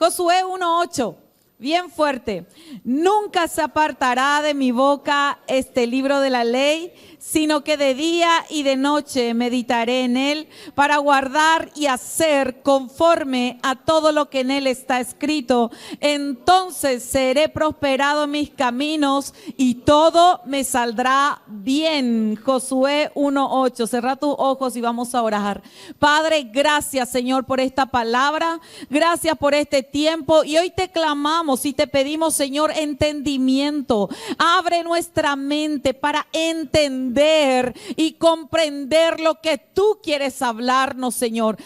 Josué 1:8, bien fuerte. Nunca se apartará de mi boca este libro de la ley, sino que de día y de noche meditaré en él para guardar y hacer conforme a todo lo que en él está escrito. Entonces seré prosperado en mis caminos y todo me saldrá bien. Josué 1:8. Cerra tus ojos y vamos a orar. Padre, gracias, Señor, por esta palabra. Gracias por este tiempo. Y hoy te clamamos y te pedimos, Señor, entendimiento. Abre nuestra mente para entender y comprender lo que tú quieres hablarnos, Señor.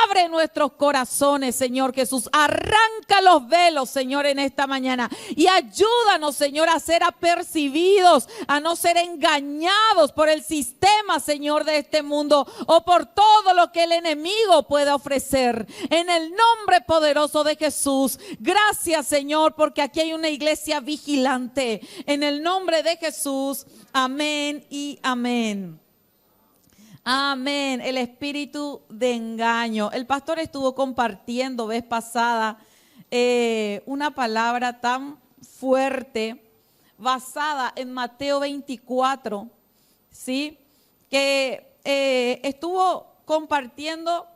Abre nuestros corazones, Señor Jesús. Arranca los velos, Señor, en esta mañana. Y ayúdanos, Señor, a ser apercibidos, a no ser engañados por el sistema, Señor, de este mundo o por todo lo que el enemigo pueda ofrecer. En el nombre poderoso de Jesús. Gracias, Señor, porque aquí hay una iglesia vigilante. En el nombre de Jesús. Amén y amén. Amén. El espíritu de engaño. El pastor estuvo compartiendo vez pasada una palabra tan fuerte basada en Mateo 24, ¿sí? Que estuvo compartiendo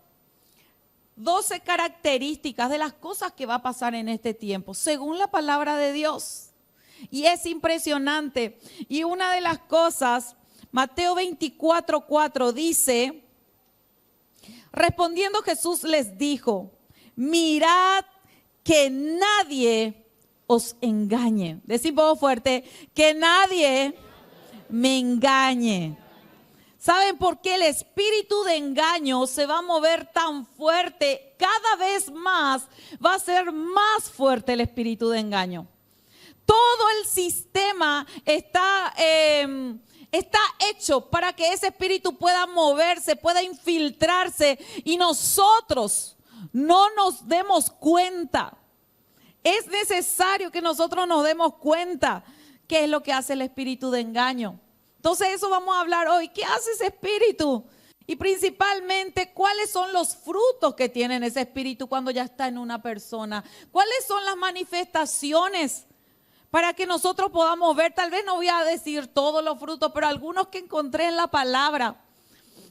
12 características de las cosas que va a pasar en este tiempo, según la palabra de Dios. Y es impresionante. Y una de las cosas, Mateo 24:4 dice, respondiendo Jesús les dijo, mirad que nadie os engañe. Decí un fuerte, que nadie me engañe. ¿Saben por qué el espíritu de engaño se va a mover tan fuerte? Cada vez más va a ser más fuerte el espíritu de engaño. Todo el sistema está hecho para que ese espíritu pueda moverse, pueda infiltrarse y nosotros no nos demos cuenta. Es necesario que nosotros nos demos cuenta qué es lo que hace el espíritu de engaño. Entonces eso vamos a hablar hoy. ¿Qué hace ese espíritu? Y principalmente, ¿cuáles son los frutos que tiene ese espíritu cuando ya está en una persona? ¿Cuáles son las manifestaciones? Para que nosotros podamos ver, tal vez no voy a decir todos los frutos, pero algunos que encontré en la palabra.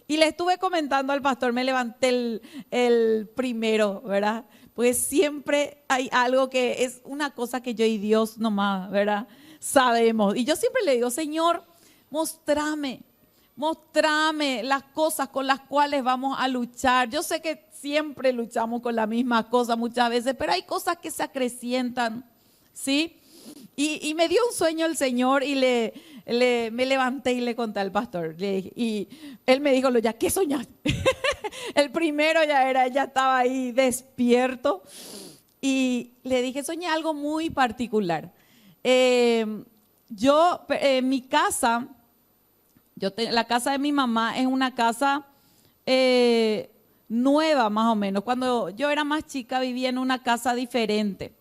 Y le estuve comentando al pastor, me levanté el primero, ¿verdad? Pues siempre hay algo que es una cosa que yo y Dios nomás, ¿verdad? Sabemos. Y yo siempre le digo, Señor, mostrame las cosas con las cuales vamos a luchar. Yo sé que siempre luchamos con la misma cosa muchas veces, pero hay cosas que se acrecientan, ¿sí? Y me dio un sueño el Señor y me levanté y le conté al pastor. Y él me dijo, ya, ¿qué soñaste? El primero ya estaba ahí despierto. Y le dije, soñé algo muy particular. Yo, mi casa, la casa de mi mamá es una casa nueva más o menos. Cuando yo era más chica vivía en una casa diferente.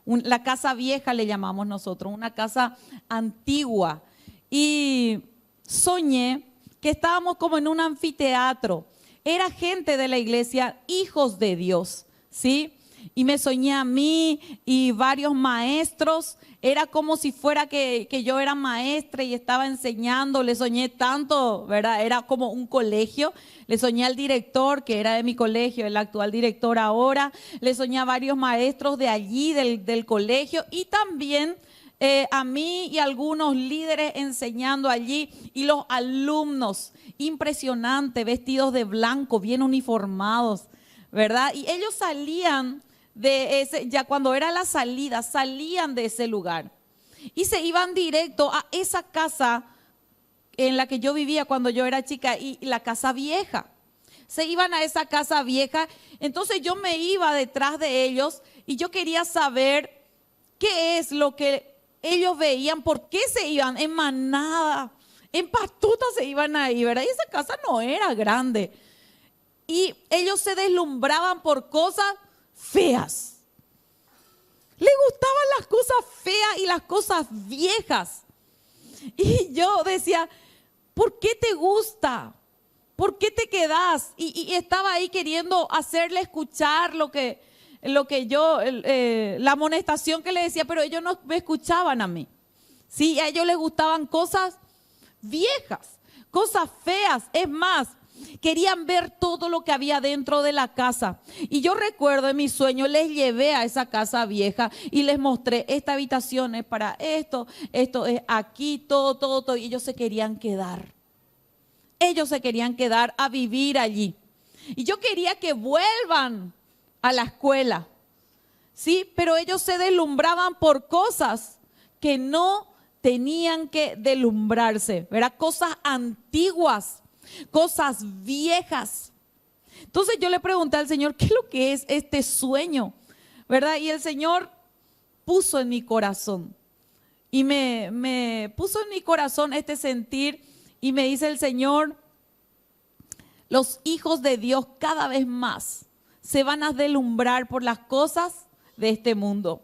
La casa vieja le llamamos nosotros, una casa antigua. Y soñé que estábamos como en un anfiteatro. Era gente de la iglesia, hijos de Dios, ¿sí? Y me soñé a mí y varios maestros. Era como si fuera que yo era maestra y estaba enseñando. Le soñé tanto, ¿verdad? Era como un colegio. Le soñé al director, que era de mi colegio, el actual director ahora. Le soñé a varios maestros de allí, del colegio. Y también a mí y algunos líderes enseñando allí. Y los alumnos, impresionante, vestidos de blanco, bien uniformados, ¿verdad? Y ellos salían ya cuando era la salida, salían de ese lugar y se iban directo a esa casa en la que yo vivía cuando yo era chica, y la casa vieja. Se iban a esa casa vieja. Entonces yo me iba detrás de ellos y yo quería saber qué es lo que ellos veían, por qué se iban en manada, en patuta se iban ahí, ¿verdad? Y esa casa no era grande. Y ellos se deslumbraban por cosas feas. Le gustaban las cosas feas y las cosas viejas. Y yo decía, ¿por qué te gusta? ¿Por qué te quedas? Y estaba ahí queriendo hacerle escuchar lo que la amonestación que le decía, pero ellos no me escuchaban a mí. Sí, a ellos les gustaban cosas viejas, cosas feas. Es más, querían ver todo lo que había dentro de la casa. Y yo recuerdo en mi sueño, les llevé a esa casa vieja y les mostré, esta habitación es para esto es aquí, todo. Y ellos se querían quedar. Ellos se querían quedar a vivir allí. Y yo quería que vuelvan a la escuela. Sí, pero ellos se deslumbraban por cosas que no tenían que deslumbrarse, ¿verdad? Cosas antiguas, cosas viejas. Entonces yo le pregunté al Señor, ¿qué es lo que es este sueño? ¿Verdad? Y el Señor puso en mi corazón. Y me puso en mi corazón este sentir. Y me dice el Señor, los hijos de Dios cada vez más se van a deslumbrar por las cosas de este mundo.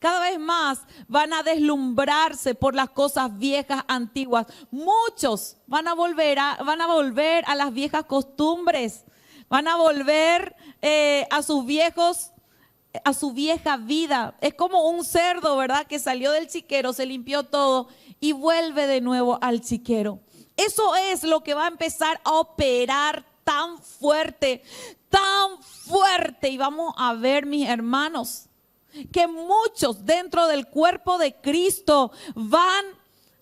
Cada vez más van a deslumbrarse por las cosas viejas, antiguas. Muchos van a volver a las viejas costumbres. Van a volver a su vieja vida. Es como un cerdo, ¿verdad? Que salió del chiquero, se limpió todo y vuelve de nuevo al chiquero. Eso es lo que va a empezar a operar tan fuerte. Y vamos a ver, mis hermanos, que muchos dentro del cuerpo de Cristo van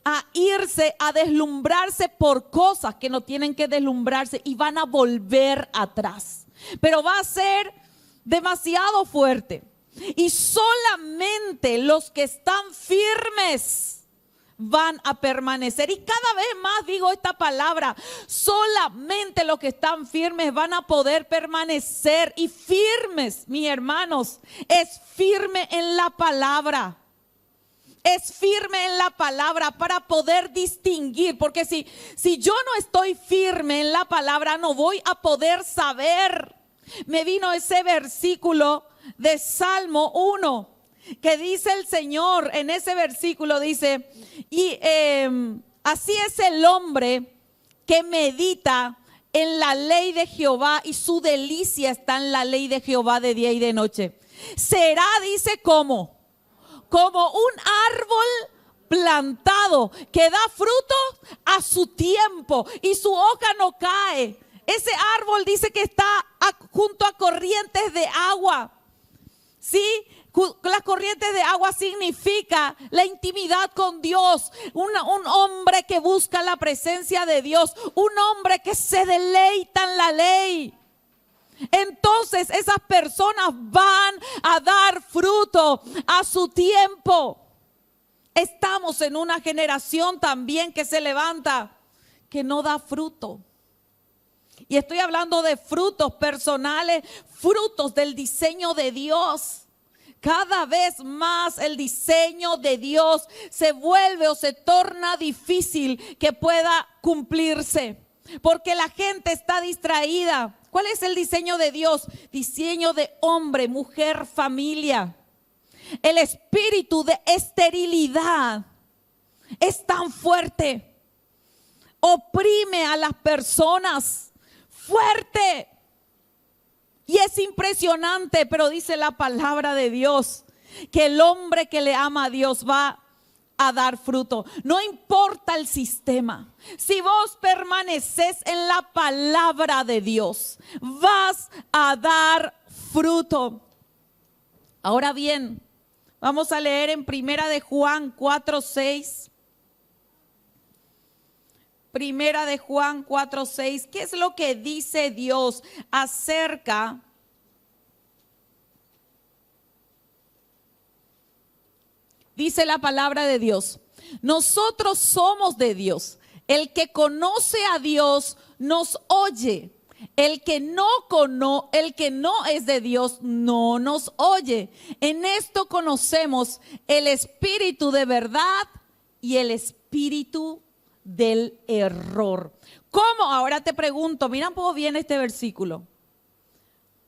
a irse a deslumbrarse por cosas que no tienen que deslumbrarse y van a volver atrás. Pero va a ser demasiado fuerte. Y solamente los que están firmes van a permanecer. Y cada vez más digo esta palabra, solamente los que están firmes van a poder permanecer. Y firmes, mis hermanos, es firme en la palabra. Es firme en la palabra para poder distinguir, porque si yo no estoy firme en la palabra, no voy a poder saber. Me vino ese versículo de Salmo 1, que dice el Señor, en ese versículo dice, y así es el hombre que medita en la ley de Jehová y su delicia está en la ley de Jehová de día y de noche. Será, dice, como un árbol plantado que da fruto a su tiempo y su hoja no cae. Ese árbol dice que está junto a corrientes de agua. ¿Sí? Las corrientes de agua significa la intimidad con Dios. Un hombre que busca la presencia de Dios. Un hombre que se deleita en la ley. Entonces esas personas van a dar fruto a su tiempo. Estamos en una generación también que se levanta, que no da fruto. Y estoy hablando de frutos personales, frutos del diseño de Dios. Cada vez más el diseño de Dios se vuelve o se torna difícil que pueda cumplirse. Porque la gente está distraída. ¿Cuál es el diseño de Dios? Diseño de hombre, mujer, familia. El espíritu de esterilidad es tan fuerte. Oprime a las personas fuerte. Y es impresionante, pero dice la palabra de Dios que el hombre que le ama a Dios va a dar fruto. No importa el sistema. Si vos permaneces en la palabra de Dios, vas a dar fruto. Ahora bien, vamos a leer en Primera de Juan 4:6. Primera de Juan 4:6. ¿Qué es lo que dice Dios acerca dice la palabra de Dios? Nosotros somos de Dios. El que conoce a Dios nos oye. El que no es de Dios no nos oye. En esto conocemos el espíritu de verdad y el espíritu del error. ¿Cómo? Ahora te pregunto, mira un poco bien este versículo.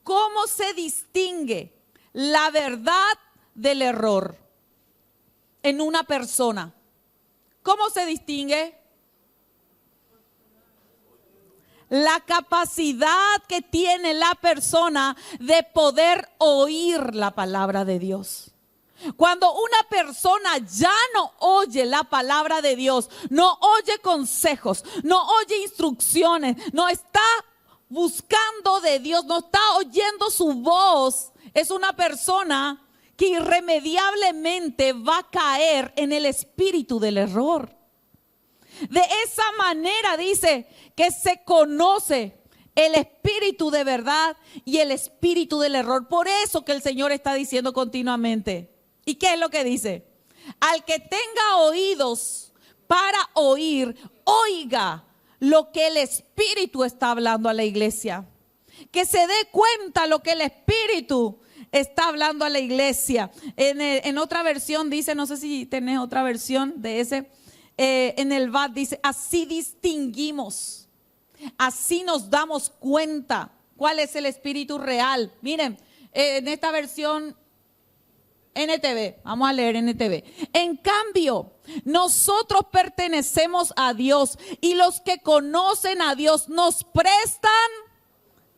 ¿Cómo se distingue la verdad del error en una persona? ¿Cómo se distingue? la capacidad que tiene la persona de poder oír la palabra de Dios. Cuando una persona ya no oye la palabra de Dios, no oye consejos, no oye instrucciones, no está buscando de Dios, no está oyendo su voz, es una persona que irremediablemente va a caer en el espíritu del error. De esa manera dice que se conoce el espíritu de verdad y el espíritu del error. Por eso que el Señor está diciendo continuamente. ¿Y qué es lo que dice? Al que tenga oídos para oír, oiga lo que el Espíritu está hablando a la iglesia. Que se dé cuenta lo que el Espíritu está hablando a la iglesia. En otra versión dice, no sé si tenés otra versión de ese, en el VAT dice, así distinguimos, así nos damos cuenta cuál es el Espíritu real. Miren, en esta versión NTV, vamos a leer NTV. En cambio, nosotros pertenecemos a Dios y los que conocen a Dios nos prestan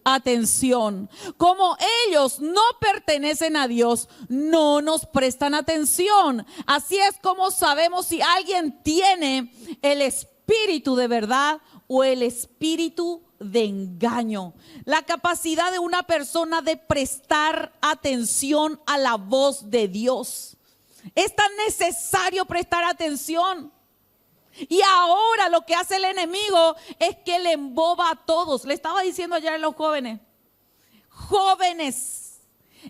atención. Como ellos no pertenecen a Dios, no nos prestan atención. Así es como sabemos si alguien tiene el espíritu de verdad o el espíritu de engaño. La capacidad de una persona de prestar atención a la voz de Dios. Es tan necesario prestar atención. Y ahora lo que hace el enemigo es que le emboba a todos. Le estaba diciendo ayer a los jóvenes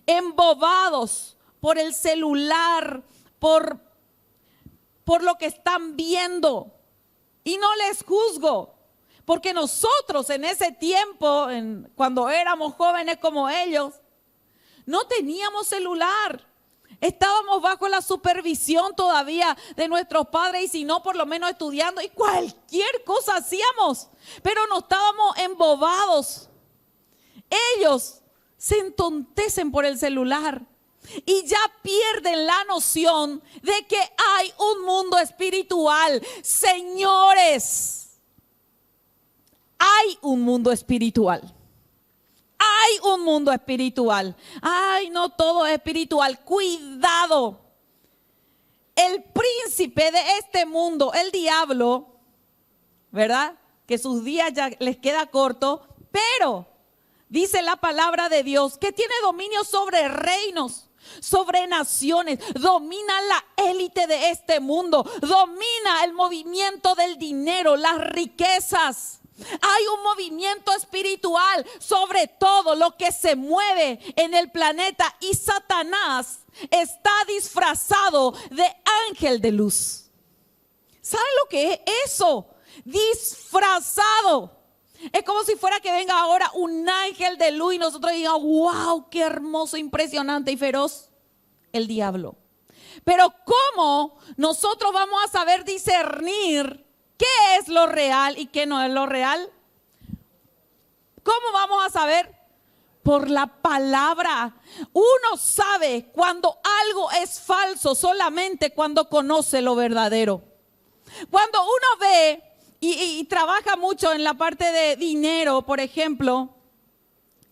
embobados por el celular, por lo que están viendo. Y no les juzgo, porque nosotros en ese tiempo, cuando éramos jóvenes como ellos, no teníamos celular. Estábamos bajo la supervisión todavía de nuestros padres y si no, por lo menos estudiando y cualquier cosa hacíamos, pero no estábamos embobados. Ellos se entontecen por el celular y ya pierden la noción de que hay un mundo espiritual. Señores, hay un mundo espiritual. Hay un mundo espiritual. Ay, no todo es espiritual. Cuidado. El príncipe de este mundo, el diablo, ¿verdad? Que sus días ya les queda corto, pero dice la palabra de Dios que tiene dominio sobre reinos, sobre naciones, domina la élite de este mundo, domina el movimiento del dinero, las riquezas. Hay un movimiento espiritual sobre todo lo que se mueve en el planeta y Satanás está disfrazado de ángel de luz. ¿Saben lo que es eso? Disfrazado. Es como si fuera que venga ahora un ángel de luz y nosotros digamos, wow, qué hermoso, impresionante y feroz. El diablo. Pero ¿cómo nosotros vamos a saber discernir qué es lo real y qué no es lo real? ¿Cómo vamos a saber? Por la palabra. Uno sabe cuando algo es falso solamente cuando conoce lo verdadero. Cuando uno ve y trabaja mucho en la parte de dinero, por ejemplo,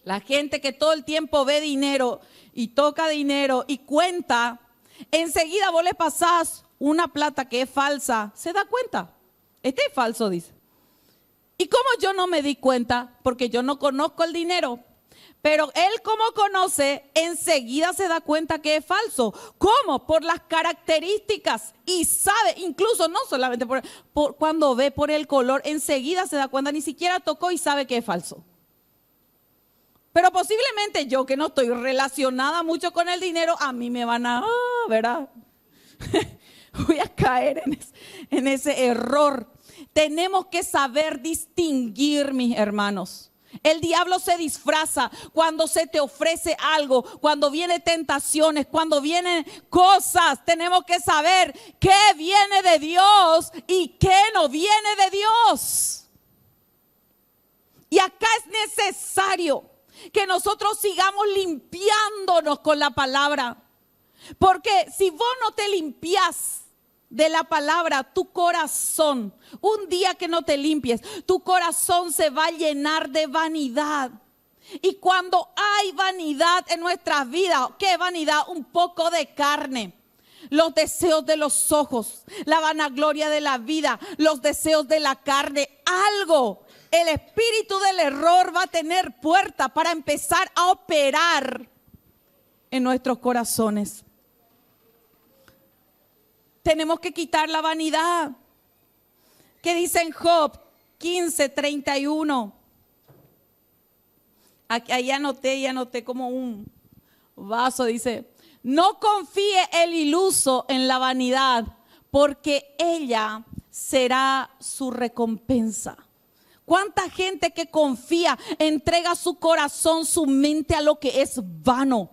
la gente que todo el tiempo ve dinero y toca dinero y cuenta, enseguida vos le pasás una plata que es falsa, se da cuenta. Este es falso, dice. ¿Y cómo yo no me di cuenta? Porque yo no conozco el dinero. Pero él, como conoce, enseguida se da cuenta que es falso. ¿Cómo? Por las características. Y sabe, incluso no solamente por cuando ve por el color, enseguida se da cuenta, ni siquiera tocó y sabe que es falso. Pero posiblemente yo, que no estoy relacionada mucho con el dinero, a mí me van a, ¿verdad? Voy a caer en ese error. Tenemos que saber distinguir, mis hermanos. El diablo se disfraza cuando se te ofrece algo, cuando vienen tentaciones, cuando vienen cosas. Tenemos que saber qué viene de Dios y qué no viene de Dios. Y acá es necesario que nosotros sigamos limpiándonos con la palabra. Porque si vos no te limpias, de la palabra, tu corazón, un día que no te limpies, tu corazón se va a llenar de vanidad. Y cuando hay vanidad en nuestras vidas, ¿qué vanidad? Un poco de carne. Los deseos de los ojos, la vanagloria de la vida, los deseos de la carne, algo. El espíritu del error va a tener puerta para empezar a operar en nuestros corazones. Tenemos que quitar la vanidad. ¿Qué dice en Job 15:31? Ahí anoté como un vaso. Dice, no confíe el iluso en la vanidad, porque ella será su recompensa. ¿Cuánta gente que confía, entrega su corazón, su mente a lo que es vano?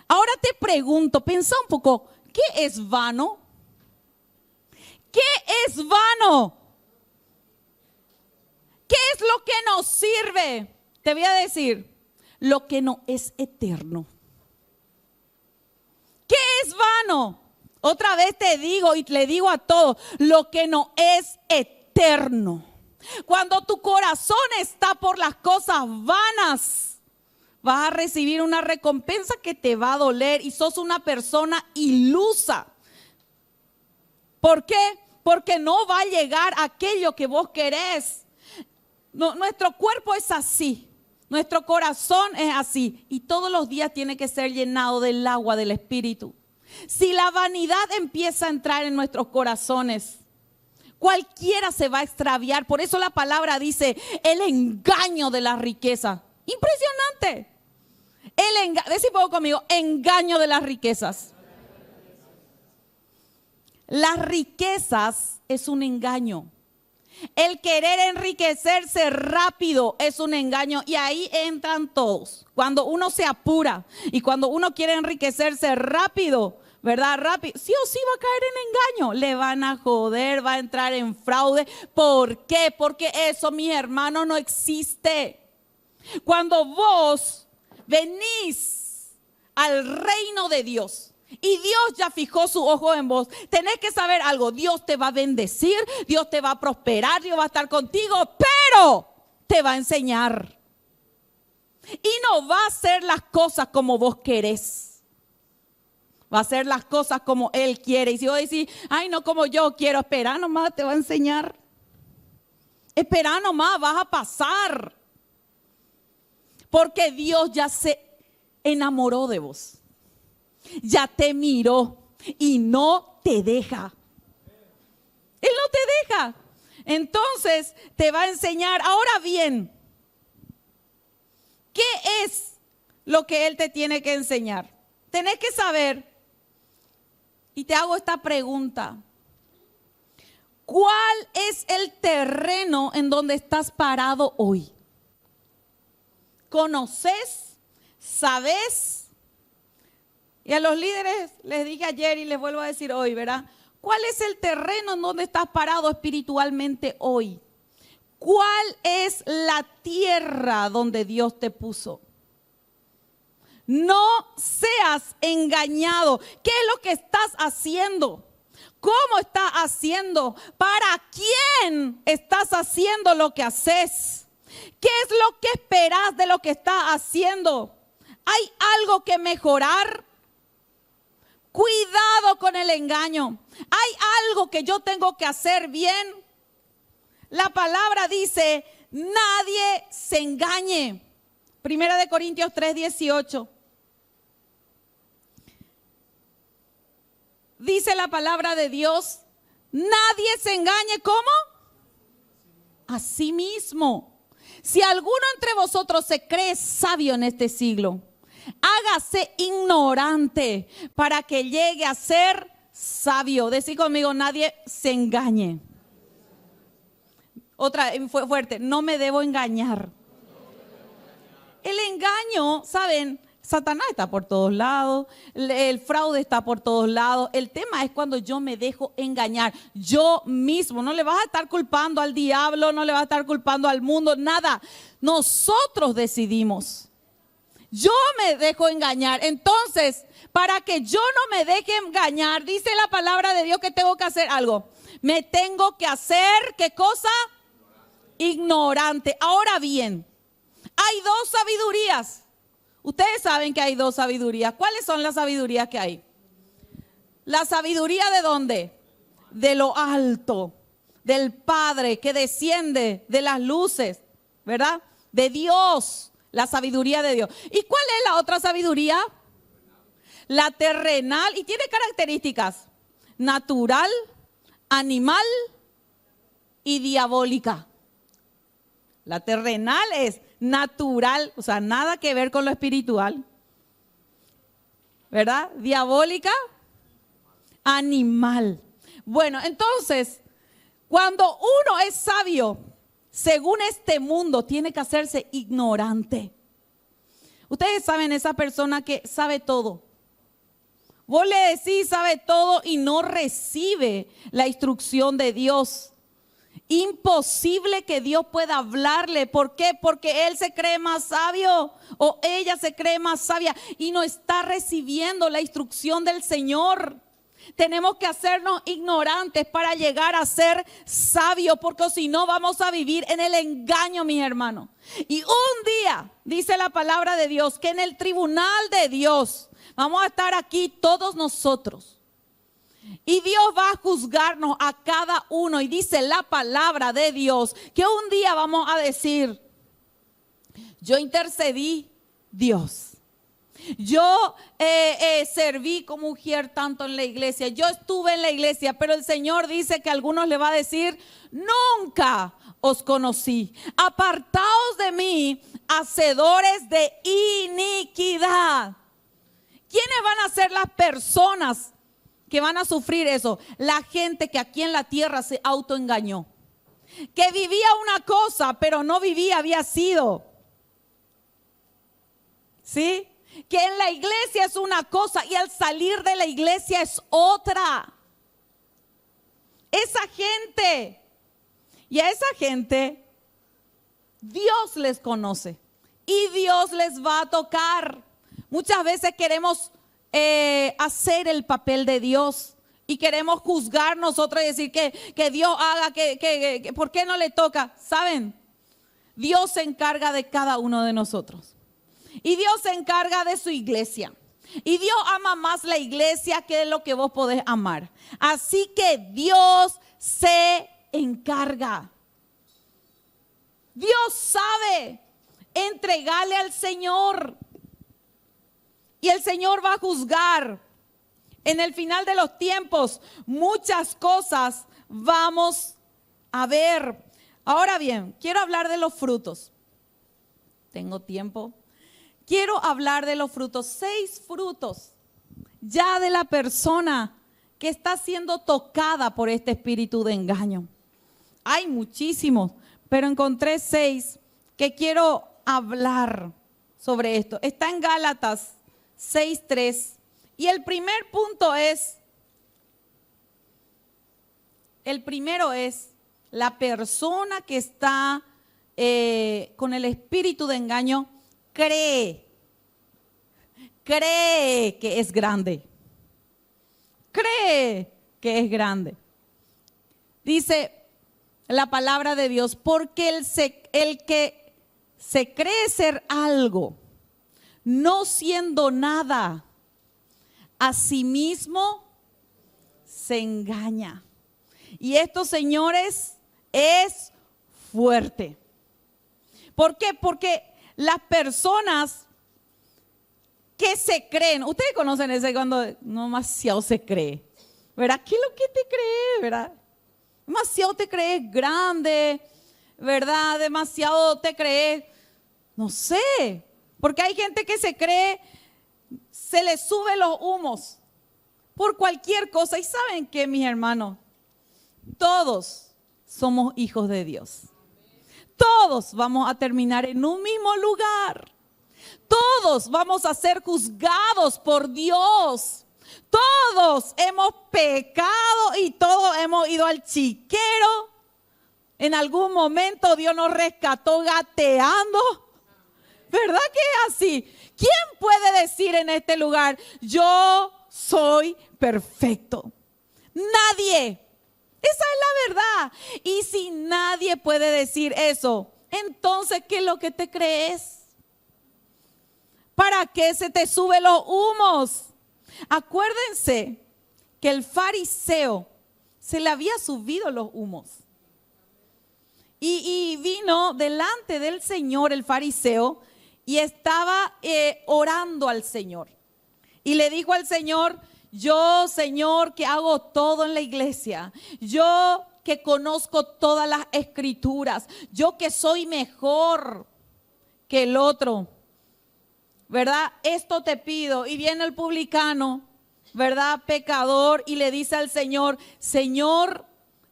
Ahora te pregunto, piensa un poco, ¿qué es vano? ¿Qué es vano? ¿Qué es lo que nos sirve? Te voy a decir, lo que no es eterno. ¿Qué es vano? Otra vez te digo y le digo a todos, lo que no es eterno. Cuando tu corazón está por las cosas vanas, vas a recibir una recompensa que te va a doler y sos una persona ilusa. ¿Por qué? Porque no va a llegar aquello que vos querés. No, nuestro cuerpo es así, nuestro corazón es así y todos los días tiene que ser llenado del agua del Espíritu. Si la vanidad empieza a entrar en nuestros corazones, cualquiera se va a extraviar. Por eso la palabra dice el engaño de la riqueza. Impresionante. Decí poco conmigo, engaño de las riquezas. Las riquezas es un engaño. El querer enriquecerse rápido es un engaño y ahí entran todos. Cuando uno se apura y cuando uno quiere enriquecerse rápido, ¿verdad? Rápido, sí o sí va a caer en engaño. Le van a joder, va a entrar en fraude. ¿Por qué? Porque eso, mis hermanos, no existe. Cuando vos venís al reino de Dios y Dios ya fijó su ojo en vos, tenés que saber algo. Dios te va a bendecir, Dios te va a prosperar, Dios va a estar contigo, pero te va a enseñar. Y no va a hacer las cosas como vos querés. Va a hacer las cosas como Él quiere. Y si vos decís, ay, no como yo quiero, espera nomás, te va a enseñar. Espera nomás, vas a pasar. Porque Dios ya se enamoró de vos. Ya te miró y no te deja. Él no te deja. Entonces te va a enseñar. Ahora bien, ¿qué es lo que Él te tiene que enseñar? Tenés que saber, y te hago esta pregunta. ¿Cuál es el terreno en donde estás parado hoy? ¿Conoces? ¿Sabes? Y a los líderes les dije ayer y les vuelvo a decir hoy, ¿verdad? ¿Cuál es el terreno en donde estás parado espiritualmente hoy? ¿Cuál es la tierra donde Dios te puso? No seas engañado. ¿Qué es lo que estás haciendo? ¿Cómo estás haciendo? ¿Para quién estás haciendo lo que haces? ¿Qué es lo que esperas de lo que estás haciendo? ¿Hay algo que mejorar? Cuidado con el engaño. ¿Hay algo que yo tengo que hacer bien? La palabra dice, nadie se engañe. 1 Corintios 3:18. Dice la palabra de Dios, nadie se engañe, ¿cómo? A sí mismo. Si alguno entre vosotros se cree sabio en este siglo, hágase ignorante para que llegue a ser sabio. Decí conmigo, nadie se engañe. Otra, fue fuerte, no me debo engañar. El engaño, ¿saben? Satanás está por todos lados, el fraude está por todos lados. El tema es cuando yo me dejo engañar, yo mismo. No le vas a estar culpando al diablo, no le vas a estar culpando al mundo, nada. Nosotros decidimos. Yo me dejo engañar. Entonces, para que yo no me deje engañar, dice la palabra de Dios que tengo que hacer algo. Me tengo que hacer, ¿qué cosa? Ignorante. Ahora bien, hay dos sabidurías. Ustedes saben que hay dos sabidurías. ¿Cuáles son las sabidurías que hay? La sabiduría ¿de dónde? De lo alto, del Padre que desciende de las luces, ¿verdad? De Dios, la sabiduría de Dios. ¿Y cuál es la otra sabiduría? La terrenal, y tiene características: natural, animal y diabólica. La terrenal es natural, o sea, nada que ver con lo espiritual, ¿verdad? Diabólica, animal. Bueno, entonces, cuando uno es sabio, según este mundo, tiene que hacerse ignorante. Ustedes saben, esa persona que sabe todo. Vos le decís sabe todo y no recibe la instrucción de Dios. Imposible que Dios pueda hablarle. ¿Por qué? Porque él se cree más sabio o ella se cree más sabia y no está recibiendo la instrucción del Señor. Tenemos que hacernos ignorantes para llegar a ser sabios, porque si no vamos a vivir en el engaño, mis hermanos. Y un día, dice la palabra de Dios, que en el tribunal de Dios vamos a estar aquí todos nosotros. Y Dios va a juzgarnos a cada uno. Y dice la palabra de Dios que un día vamos a decir: yo intercedí, Dios. Yo serví como mujer tanto en la iglesia. Yo estuve en la iglesia, pero el Señor dice que a algunos le va a decir: nunca os conocí. Apartaos de mí, hacedores de iniquidad. ¿Quiénes van a ser las personas que van a sufrir eso? La gente que aquí en la tierra se autoengañó, que vivía una cosa, pero no vivía, había sido. ¿Sí? Que en la iglesia es una cosa y al salir de la iglesia es otra. Esa gente, y a esa gente Dios les conoce y Dios les va a tocar. Muchas veces queremos hacer el papel de Dios y queremos juzgar nosotros y decir que Dios haga, que ¿por qué no le toca? ¿Saben? Dios se encarga de cada uno de nosotros. Y Dios se encarga de su iglesia. Y Dios ama más la iglesia que lo que vos podés amar. Así que Dios se encarga. Dios sabe entregarle al Señor. Y el Señor va a juzgar. En el final de los tiempos, muchas cosas vamos a ver. Ahora bien, quiero hablar de los frutos. ¿Tengo tiempo? Quiero hablar de los frutos, 6 frutos ya de la persona que está siendo tocada por este espíritu de engaño. Hay muchísimos, pero encontré 6 que quiero hablar sobre esto. Está en Gálatas 6:3 y el primero es la persona que está con el espíritu de engaño. Cree que es grande. Cree que es grande. Dice la palabra de Dios, porque el que se cree ser algo, no siendo nada, a sí mismo se engaña. Y esto, señores, es fuerte. ¿Por qué? Porque las personas que se creen, ustedes conocen ese cuando demasiado se cree, ¿verdad? ¿Qué es lo que te crees, verdad? Demasiado te crees grande, ¿verdad? Demasiado te crees, no sé, porque hay gente que se cree, se le suben los humos por cualquier cosa. Y ¿saben qué, mis hermanos? Todos somos hijos de Dios. Todos vamos a terminar en un mismo lugar. Todos vamos a ser juzgados por Dios. Todos hemos pecado y todos hemos ido al chiquero. En algún momento Dios nos rescató gateando. ¿Verdad que es así? ¿Quién puede decir en este lugar, yo soy perfecto? Nadie. Esa es la verdad. Y si nadie puede decir eso, entonces, ¿qué es lo que te crees? ¿Para qué se te suben los humos? Acuérdense que el fariseo se le había subido los humos. Y vino delante del Señor el fariseo y estaba orando al Señor. Y le dijo al Señor, yo, Señor, que hago todo en la iglesia, yo que conozco todas las escrituras, yo que soy mejor que el otro, ¿verdad? Esto te pido. Y viene el publicano, ¿verdad? Pecador, y le dice al Señor, Señor,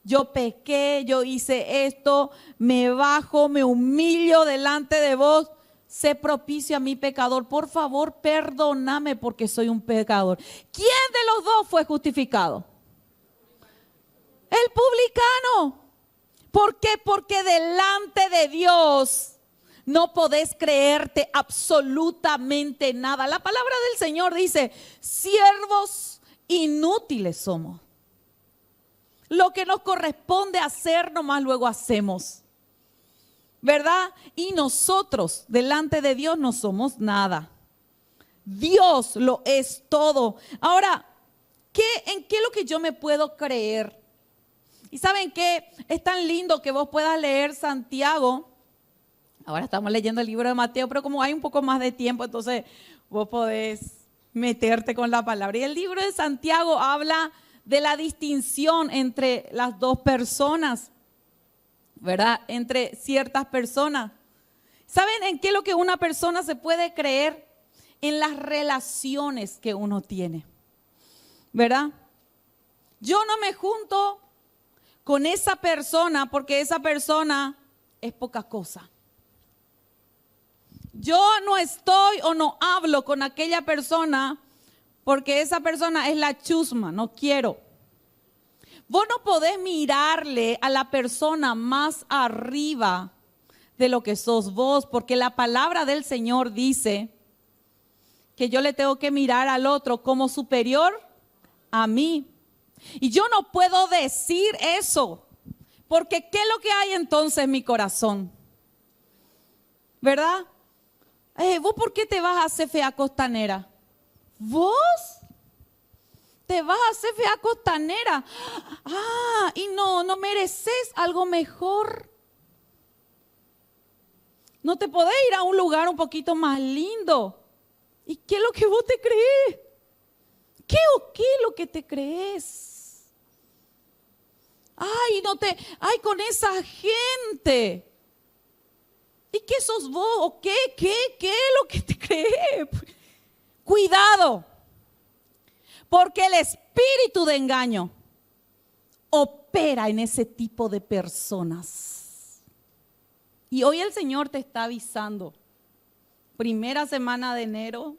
yo pequé, yo hice esto, me bajo, me humillo delante de vos. Sé propicio a mi pecador, por favor, perdóname porque soy un pecador. ¿Quién de los dos fue justificado? El publicano. ¿Por qué? Porque delante de Dios no podés creerte absolutamente nada. La palabra del Señor dice, siervos inútiles somos. Lo que nos corresponde hacer nomás luego hacemos. ¿Verdad? Y nosotros delante de Dios no somos nada. Dios lo es todo. Ahora, ¿en qué es lo que yo me puedo creer? Y ¿saben qué? Es tan lindo que vos puedas leer Santiago. Ahora estamos leyendo el libro de Mateo, pero como hay un poco más de tiempo, entonces vos podés meterte con la palabra. Y el libro de Santiago habla de la distinción entre las dos personas, ¿verdad? Entre ciertas personas. ¿Saben en qué es lo que una persona se puede creer? En las relaciones que uno tiene, ¿verdad? Yo no me junto con esa persona porque esa persona es poca cosa. Yo no estoy o no hablo con aquella persona porque esa persona es la chusma, no quiero. Vos no podés mirarle a la persona más arriba de lo que sos vos, porque la palabra del Señor dice que yo le tengo que mirar al otro como superior a mí. Y yo no puedo decir eso, porque ¿qué es lo que hay entonces en mi corazón? ¿Verdad? ¿Vos por qué te vas a hacer fea costanera? ¿Vos? Te vas a hacer fea costanera. Ah, y no mereces algo mejor. No te podés ir a un lugar un poquito más lindo. ¿Y qué es lo que vos te crees? ¿Qué es lo que te crees? Ay, con esa gente. ¿Y qué sos vos? ¿O qué es lo que te crees? Cuidado. Porque el espíritu de engaño opera en ese tipo de personas. Y hoy el Señor te está avisando. Primera semana de enero.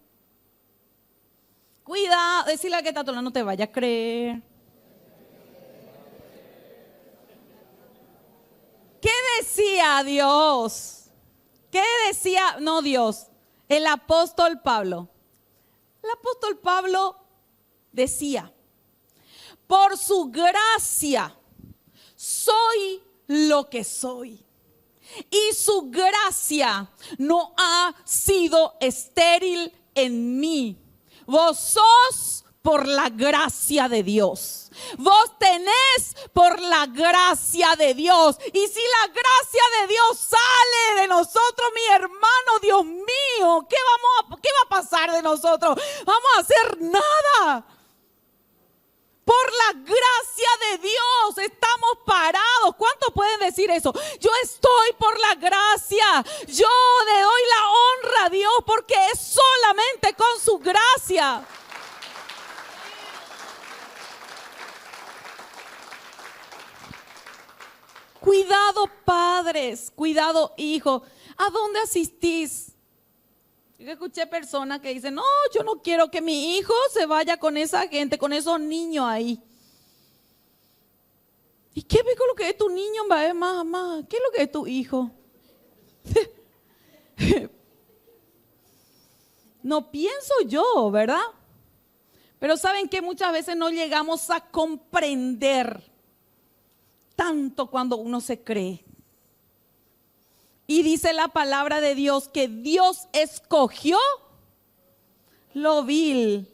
Cuidado, decirle a que está no te vaya a creer. ¿Qué decía Dios? ¿Qué decía, no Dios, el apóstol Pablo? El apóstol Pablo decía, por su gracia soy lo que soy. Y su gracia no ha sido estéril en mí. Vos sos por la gracia de Dios. Vos tenés por la gracia de Dios. Y si la gracia de Dios sale de nosotros, mi hermano, Dios mío, ¿qué va a pasar de nosotros? Vamos a hacer nada. Por la gracia de Dios estamos parados. ¿Cuántos pueden decir eso? Yo estoy por la gracia. Yo le doy la honra a Dios porque es solamente con su gracia. Cuidado padres, cuidado hijos. ¿A dónde asistís? Yo escuché personas que dicen, no, yo no quiero que mi hijo se vaya con esa gente, con esos niños ahí. ¿Y qué ves con lo que es tu niño, mamá? ¿Qué es lo que es tu hijo? no pienso yo, ¿verdad? Pero saben que muchas veces no llegamos a comprender tanto cuando uno se cree. Y dice la palabra de Dios que Dios escogió lo vil.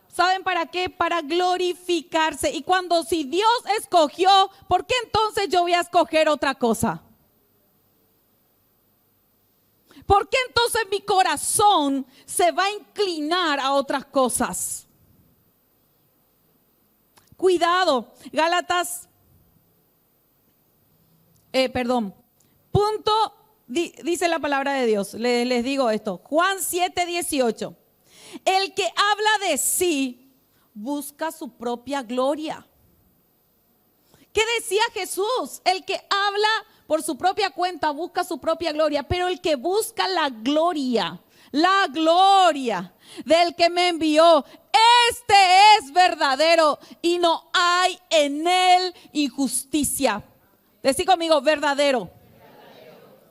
¿Saben para qué? Para glorificarse. Y si Dios escogió, ¿por qué entonces yo voy a escoger otra cosa? ¿Por qué entonces mi corazón se va a inclinar a otras cosas? Cuidado, dice la palabra de Dios, les digo esto, Juan 7:18. El que habla de sí busca su propia gloria. ¿Qué decía Jesús? El que habla por su propia cuenta busca su propia gloria, pero el que busca la gloria del que me envió, este es verdadero y no hay en él injusticia. Decí conmigo, verdadero.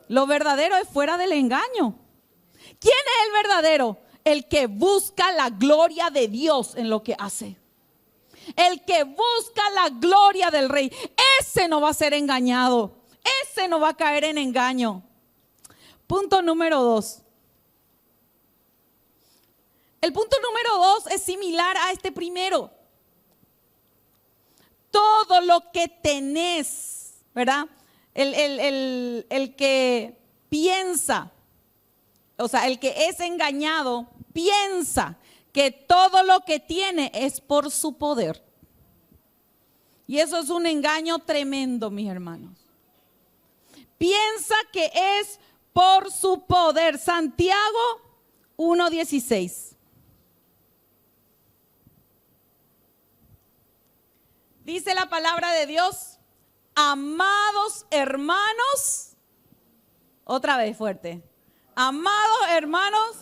Lo verdadero es fuera del engaño. ¿Quién es el verdadero? El que busca la gloria de Dios en lo que hace. El que busca la gloria del Rey, ese no va a ser engañado. Ese no va a caer en engaño. Punto número 2. El punto número 2 es similar a este primero. Todo lo que tenés, ¿verdad? El que piensa, o sea, el que es engañado, piensa que todo lo que tiene es por su poder. Y eso es un engaño tremendo, mis hermanos. Piensa que es por su poder. Santiago 1:16. Dice la palabra de Dios, amados hermanos, otra vez fuerte, amados hermanos,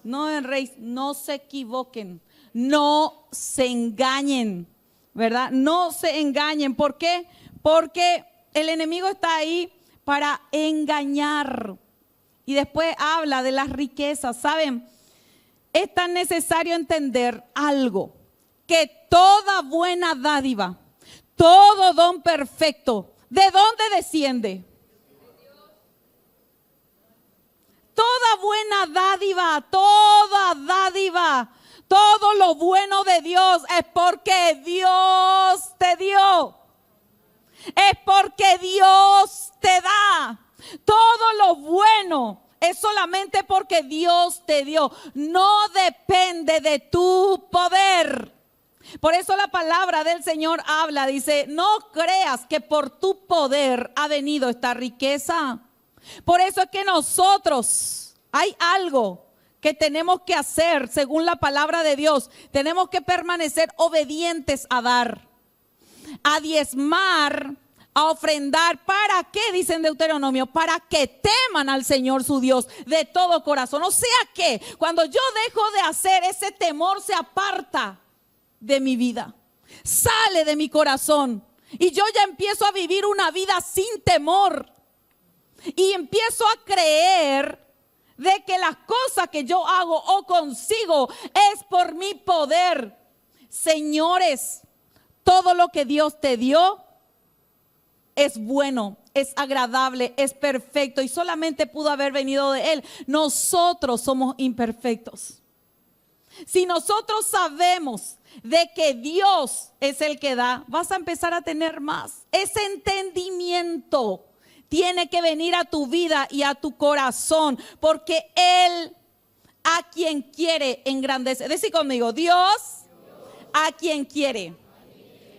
no erréis, no se equivoquen, no se engañen, ¿verdad? No se engañen. ¿Por qué? Porque el enemigo está ahí para engañar. Y después habla de las riquezas. ¿Saben? Es tan necesario entender algo, que toda buena dádiva, todo don perfecto, ¿de dónde desciende? Toda buena dádiva, todo lo bueno de Dios es porque Dios te dio. Es porque Dios te da. Todo lo bueno es solamente porque Dios te dio. No depende de tu poder. Por eso la palabra del Señor habla, dice, no creas que por tu poder ha venido esta riqueza. Por eso es que nosotros, hay algo que tenemos que hacer según la palabra de Dios. Tenemos que permanecer obedientes a dar, a diezmar, a ofrendar. ¿Para qué? Dice en Deuteronomio, para que teman al Señor su Dios de todo corazón. O sea que cuando yo dejo de hacer, ese temor se aparta de mi vida, sale de mi corazón y yo ya empiezo a vivir una vida sin temor y empiezo a creer de que las cosas que yo hago o consigo es por mi poder. Señores, todo lo que Dios te dio es bueno, es agradable, es perfecto y solamente pudo haber venido de Él. Nosotros somos imperfectos. Si nosotros sabemos de que Dios es el que da, vas a empezar a tener más. Ese entendimiento tiene que venir a tu vida y a tu corazón, porque Él a quien quiere engrandece. Decí conmigo, Dios a quien quiere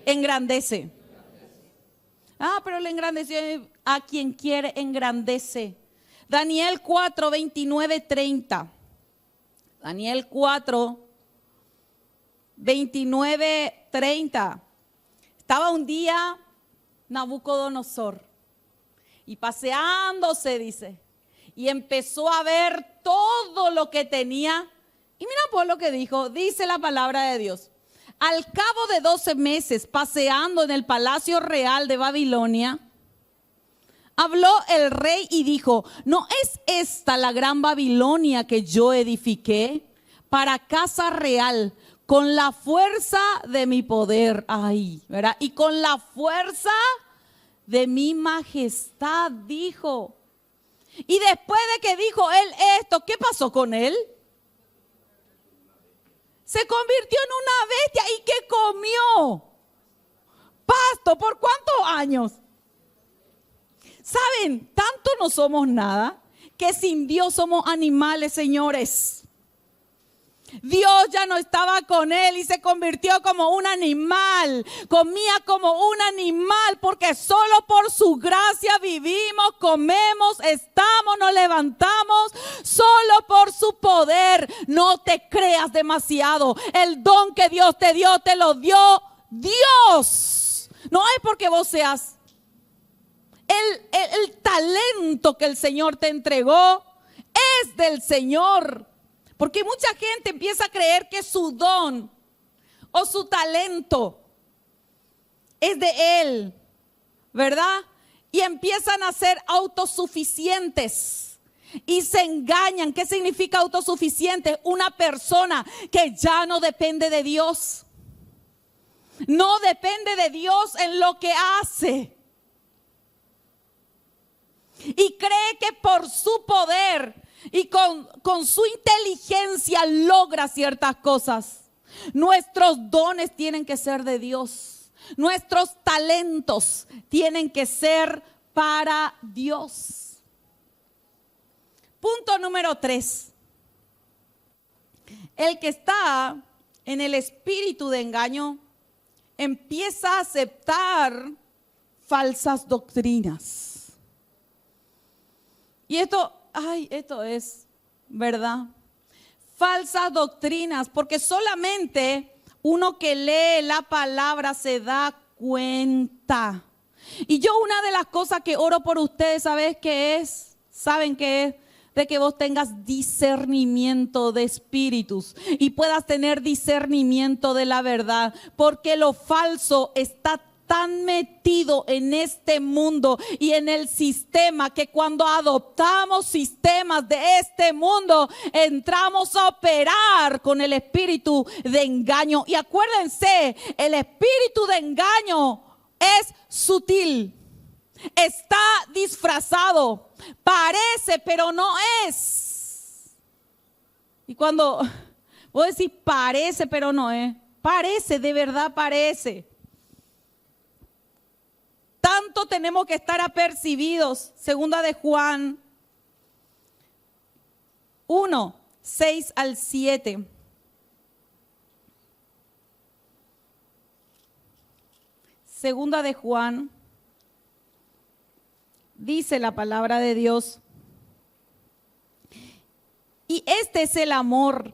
engrandece. Pero el engrandeció, a quien quiere engrandece. Daniel 4, 29, 30. Daniel 4, 29, 30. Estaba un día Nabucodonosor y paseándose, dice, y empezó a ver todo lo que tenía. Y mira por lo que dijo, dice la palabra de Dios. Al cabo de 12 meses paseando en el palacio real de Babilonia, Habló el rey y dijo: ¿no es esta la gran Babilonia que yo edifiqué para casa real con la fuerza de mi poder? Ay, ¿verdad? Y con la fuerza de mi majestad, dijo. Y después de que dijo él esto, ¿qué pasó con él? Se convirtió en una bestia. ¿Y qué comió? Pasto. ¿Por cuántos años? ¿Saben? Tanto no somos nada que sin Dios somos animales, señores. Dios ya no estaba con él y se convirtió como un animal. Comía como un animal porque solo por su gracia vivimos, comemos, estamos, nos levantamos. Solo por su poder. No te creas demasiado. El don que Dios te dio, te lo dio Dios. No es porque vos seas el talento que el Señor te entregó. Es del Señor. Porque mucha gente empieza a creer que su don o su talento es de Él, ¿verdad? Y empiezan a ser autosuficientes y se engañan. ¿Qué significa autosuficiente? Una persona que ya no depende de Dios. No depende de Dios en lo que hace. Y cree que por su poder y con su inteligencia logra ciertas cosas. Nuestros dones tienen que ser de Dios. Nuestros talentos tienen que ser para Dios. Punto número 3. El que está en el espíritu de engaño empieza a aceptar falsas doctrinas. Y esto es verdad. Falsas doctrinas, porque solamente uno que lee la palabra se da cuenta. Y yo una de las cosas que oro por ustedes, ¿saben qué es? De que vos tengas discernimiento de espíritus y puedas tener discernimiento de la verdad, porque lo falso está tan metido en este mundo y en el sistema que cuando adoptamos sistemas de este mundo entramos a operar con el espíritu de engaño. Y acuérdense, el espíritu de engaño es sutil, está disfrazado, parece pero no es. Y cuando vos decís parece pero no es, parece, de verdad parece. Tanto tenemos que estar apercibidos. Segunda de Juan 1, 6 al 7. Segunda de Juan, dice la palabra de Dios: y este es el amor,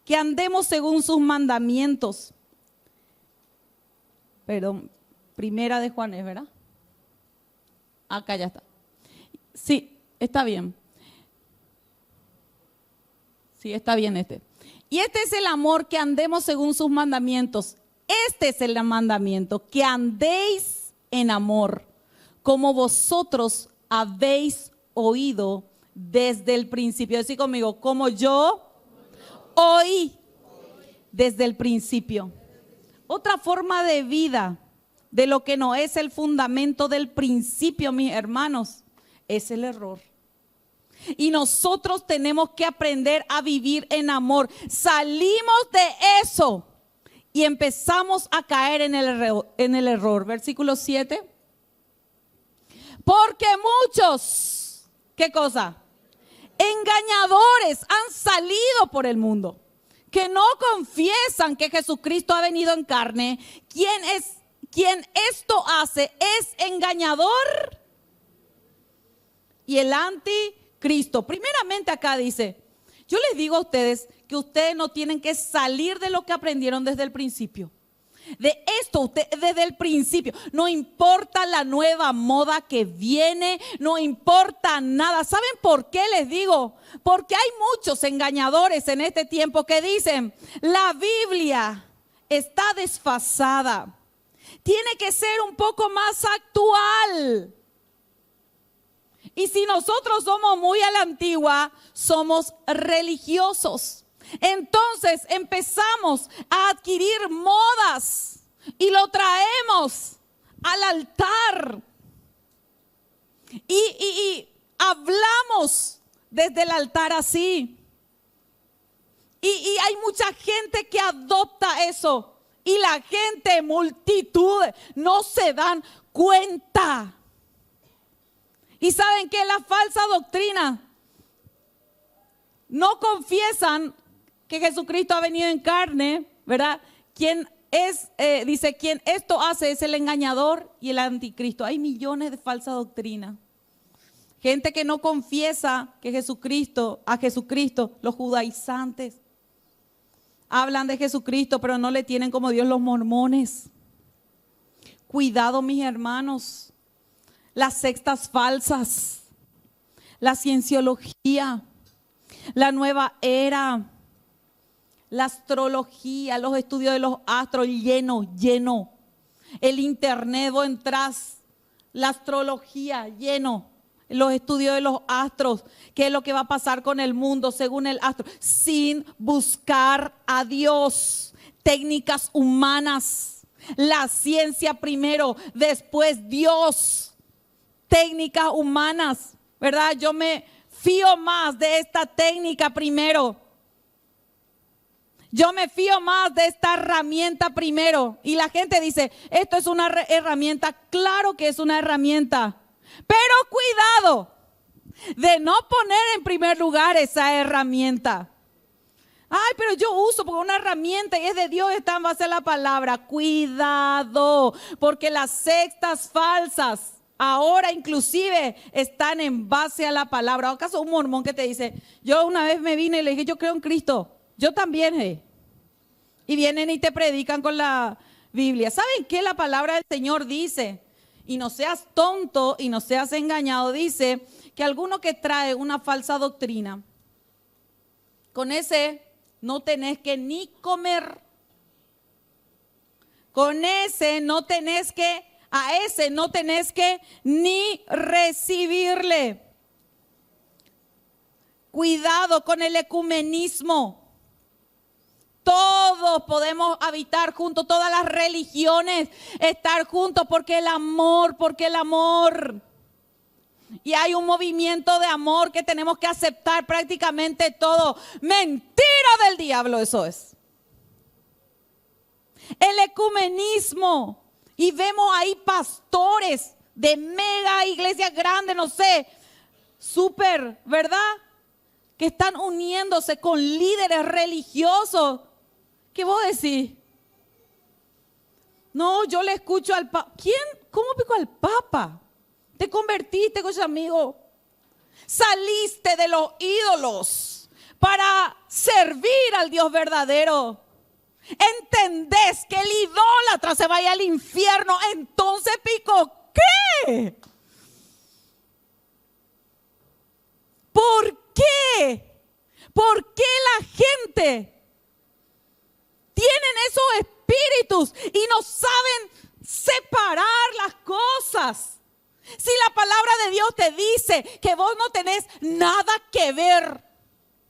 que andemos según sus mandamientos. Perdón, primera de Juan es, ¿verdad? Acá ya está. Sí, está bien. Sí, está bien este. Y este es el amor, que andemos según sus mandamientos. Este es el mandamiento, que andéis en amor, como vosotros habéis oído desde el principio. Decí conmigo, como yo oí desde el principio. Otra forma de vida de lo que no es el fundamento del principio, mis hermanos, es el error. Y nosotros tenemos que aprender a vivir en amor. Salimos de eso y empezamos a caer en el error. Versículo 7. Porque muchos, ¿qué cosa? Engañadores han salido por el mundo, que no confiesan que Jesucristo ha venido en carne. Quien esto hace es engañador y el anticristo. Primeramente acá dice, yo les digo a ustedes que ustedes no tienen que salir de lo que aprendieron desde el principio. De esto, desde el principio, no importa la nueva moda que viene, no importa nada. ¿Saben por qué les digo? Porque hay muchos engañadores en este tiempo que dicen, la Biblia está desfasada. Tiene que ser un poco más actual. Y si nosotros somos muy a la antigua, somos religiosos. Entonces empezamos a adquirir modas y lo traemos al altar. Y hablamos desde el altar así. Y hay mucha gente que adopta eso. Y la gente, multitudes, no se dan cuenta. ¿Y saben qué? La falsa doctrina. No confiesan que Jesucristo ha venido en carne, ¿verdad? Dice, quien esto hace es el engañador y el anticristo. Hay millones de falsa doctrina. Gente que no confiesa que a Jesucristo, los judaizantes, hablan de Jesucristo, pero no le tienen como Dios los mormones. Cuidado, mis hermanos. Las sectas falsas, la cienciología, la nueva era, la astrología, los estudios de los astros, lleno. El internet, vos entras, la astrología, lleno. Los estudios de los astros, qué es lo que va a pasar con el mundo según el astro, sin buscar a Dios. Técnicas humanas, la ciencia primero, después Dios. Técnicas humanas, ¿verdad? Yo me fío más de esta técnica primero. Yo me fío más de esta herramienta primero. Y la gente dice, esto es una herramienta. Claro que es una herramienta. Pero cuidado de no poner en primer lugar esa herramienta. Ay, pero yo uso porque una herramienta y es de Dios, está en base a la palabra. Cuidado, porque las sectas falsas ahora inclusive están en base a la palabra. ¿Acaso un mormón que te dice, yo una vez me vine y le dije, yo creo en Cristo? Yo también. Y vienen y te predican con la Biblia. ¿Saben qué la palabra del Señor dice? Y no seas tonto y no seas engañado. Dice que alguno que trae una falsa doctrina, con ese no tenés que ni comer. Con ese no tenés que... A ese no tenés que ni recibirle. Cuidado con el ecumenismo. Todos podemos habitar juntos, todas las religiones, estar juntos porque el amor. Y hay un movimiento de amor que tenemos que aceptar prácticamente todo. Mentira del diablo, eso es. El ecumenismo. Y vemos ahí pastores de mega iglesias grandes, no sé, súper, ¿verdad? Que están uniéndose con líderes religiosos. ¿Qué vos decís? No, yo le escucho al Papa. ¿Quién? ¿Cómo pico al Papa? Te convertiste, con ese amigo. Saliste de los ídolos para servir al Dios verdadero. ¿Entendés que el idólatra se vaya al infierno? Entonces, pico, ¿qué? ¿Por qué? ¿Por qué la gente tienen esos espíritus y no saben separar las cosas? Si la palabra de Dios te dice que vos no tenés nada que ver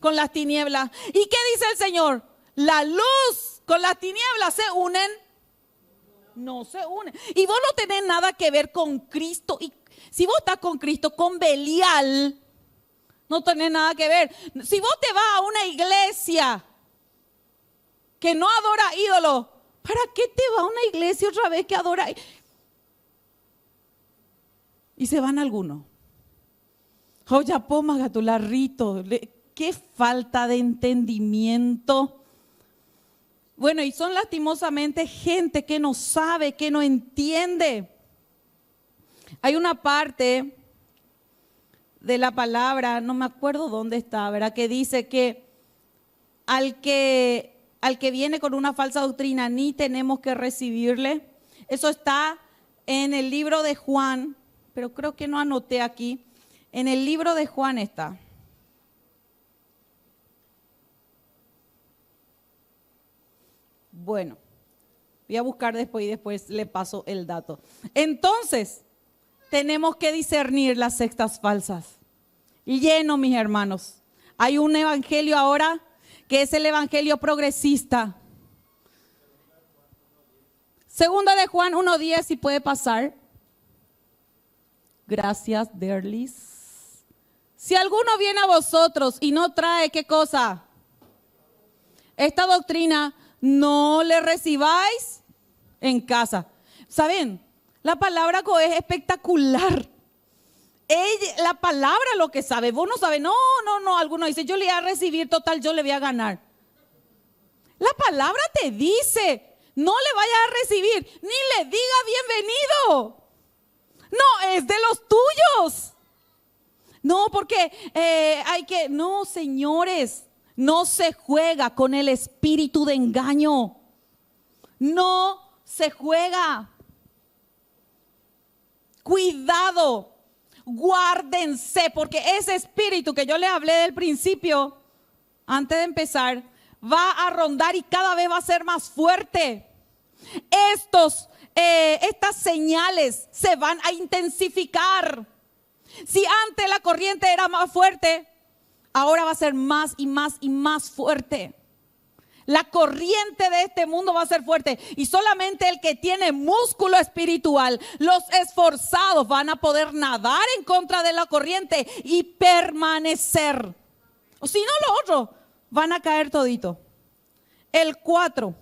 con las tinieblas. ¿Y qué dice el Señor? La luz con las tinieblas se unen. No se unen. Y vos no tenés nada que ver con Cristo. Y si vos estás con Cristo, con Belial, no tenés nada que ver. Si vos te vas a una iglesia que no adora ídolos, ¿para qué te vas a una iglesia otra vez que adora? Y se van algunos. Oye, poma gatularrito. Qué falta de entendimiento. Bueno, y son lastimosamente gente que no sabe, que no entiende. Hay una parte de la palabra, no me acuerdo dónde está, ¿verdad? Que dice que al que viene con una falsa doctrina ni tenemos que recibirle. Eso está en el libro de Juan, pero creo que no anoté aquí. En el libro de Juan está. Bueno, voy a buscar después y después le paso el dato. Entonces, tenemos que discernir las sectas falsas. Lleno, mis hermanos. Hay un evangelio ahora que es el evangelio progresista. Segunda de Juan 1:10, si puede pasar. Gracias, Derlis. Si alguno viene a vosotros y no trae, ¿qué cosa? Esta doctrina, no le recibáis en casa. ¿Saben? La palabra es espectacular. La palabra lo que sabe, vos no sabes. No. Algunos dicen, yo le voy a recibir, total, yo le voy a ganar. La palabra te dice, no le vayas a recibir, ni le diga bienvenido. No, es de los tuyos. No, porque no, señores, no se juega con el espíritu de engaño. No se juega. Cuidado, guárdense, porque ese espíritu que yo les hablé del principio, antes de empezar, va a rondar y cada vez va a ser más fuerte. Estas señales se van a intensificar. Si antes la corriente era más fuerte, ahora va a ser más y más y más fuerte. La corriente de este mundo va a ser fuerte y solamente el que tiene músculo espiritual, los esforzados van a poder nadar en contra de la corriente y permanecer. O si no, los otros van a caer todito. El 4.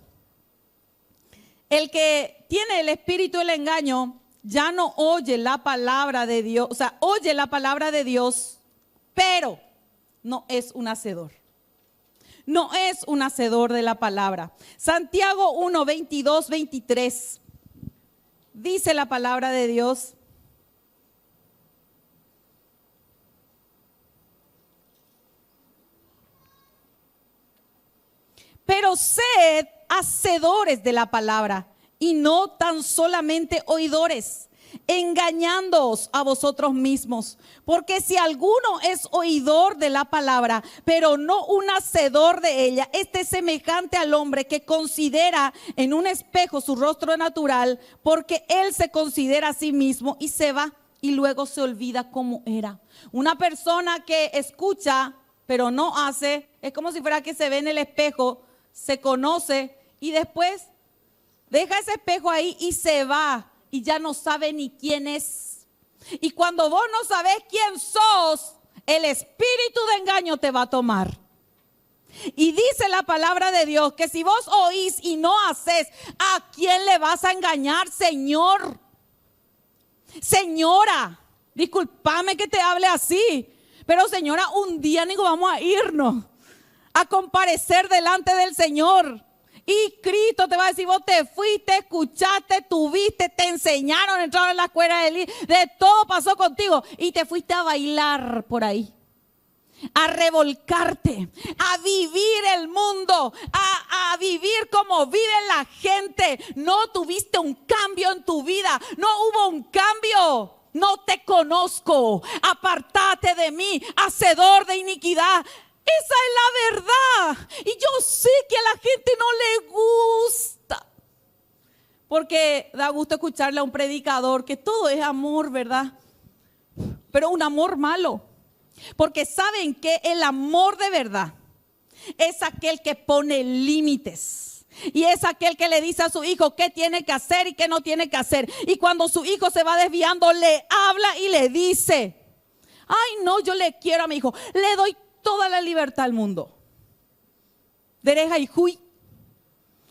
El que tiene el espíritu del engaño ya no oye la palabra de Dios, o sea, oye la palabra de Dios, pero no es un hacedor. No es un hacedor de la palabra. Santiago 1, 22, 23. Dice la palabra de Dios. Pero sed hacedores de la palabra y no tan solamente oidores, engañándoos a vosotros mismos. Porque si alguno es oidor de la palabra, pero no un hacedor de ella, este es semejante al hombre que considera en un espejo su rostro natural, porque él se considera a sí mismo y se va y luego se olvida cómo era. Una persona que escucha, pero no hace, es como si fuera que se ve en el espejo, se conoce y después deja ese espejo ahí y se va. Y ya no sabe ni quién es. Y cuando vos no sabés quién sos, el espíritu de engaño te va a tomar. Y dice la palabra de Dios que si vos oís y no hacés, ¿a quién le vas a engañar, Señor? Señora, discúlpame que te hable así, pero señora, un día ni vamos a irnos a comparecer delante del Señor. Y Cristo te va a decir, vos te fuiste, escuchaste, tuviste, te enseñaron, entraron en la escuela de todo pasó contigo y te fuiste a bailar por ahí, a revolcarte, a vivir el mundo, a vivir como vive la gente. No tuviste un cambio en tu vida, no hubo un cambio. No te conozco, apartate de mí, hacedor de iniquidad. Esa es la verdad. Y yo sé que a la gente no le gusta. Porque da gusto escucharle a un predicador que todo es amor, ¿verdad? Pero un amor malo. Porque saben que el amor de verdad es aquel que pone límites. Y es aquel que le dice a su hijo qué tiene que hacer y qué no tiene que hacer. Y cuando su hijo se va desviando, le habla y le dice, ay no, yo le quiero a mi hijo, le doy toda la libertad al mundo. Dereja y Juy,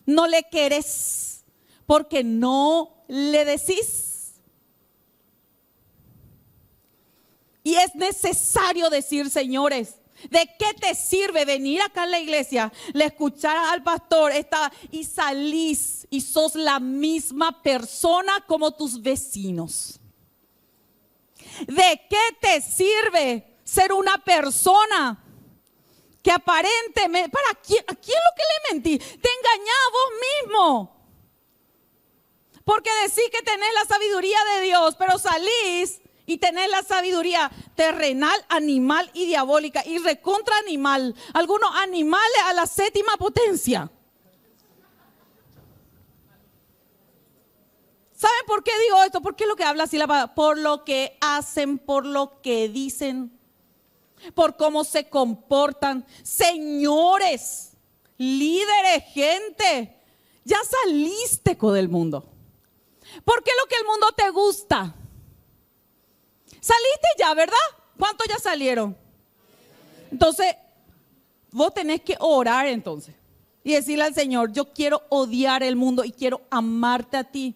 no le querés porque no le decís. Y es necesario decir, señores, ¿de qué te sirve venir acá en la iglesia, le escuchar al pastor y salís y sos la misma persona como tus vecinos? ¿De qué te sirve ser una persona que aparentemente, ¿a quién lo que le mentí? Te engañás a vos mismo. Porque decís que tenés la sabiduría de Dios, pero salís y tenés la sabiduría terrenal, animal y diabólica. Y recontra animal. Algunos animales a la 7ª potencia. ¿Saben por qué digo esto? ¿Por qué lo que habla así la palabra? Por lo que hacen, por lo que dicen, por cómo se comportan. Señores, líderes, gente, ya saliste del mundo. ¿Por qué lo que el mundo te gusta? Saliste ya, ¿verdad? ¿Cuántos ya salieron? Entonces, vos tenés que orar entonces y decirle al Señor, yo quiero odiar el mundo y quiero amarte a ti.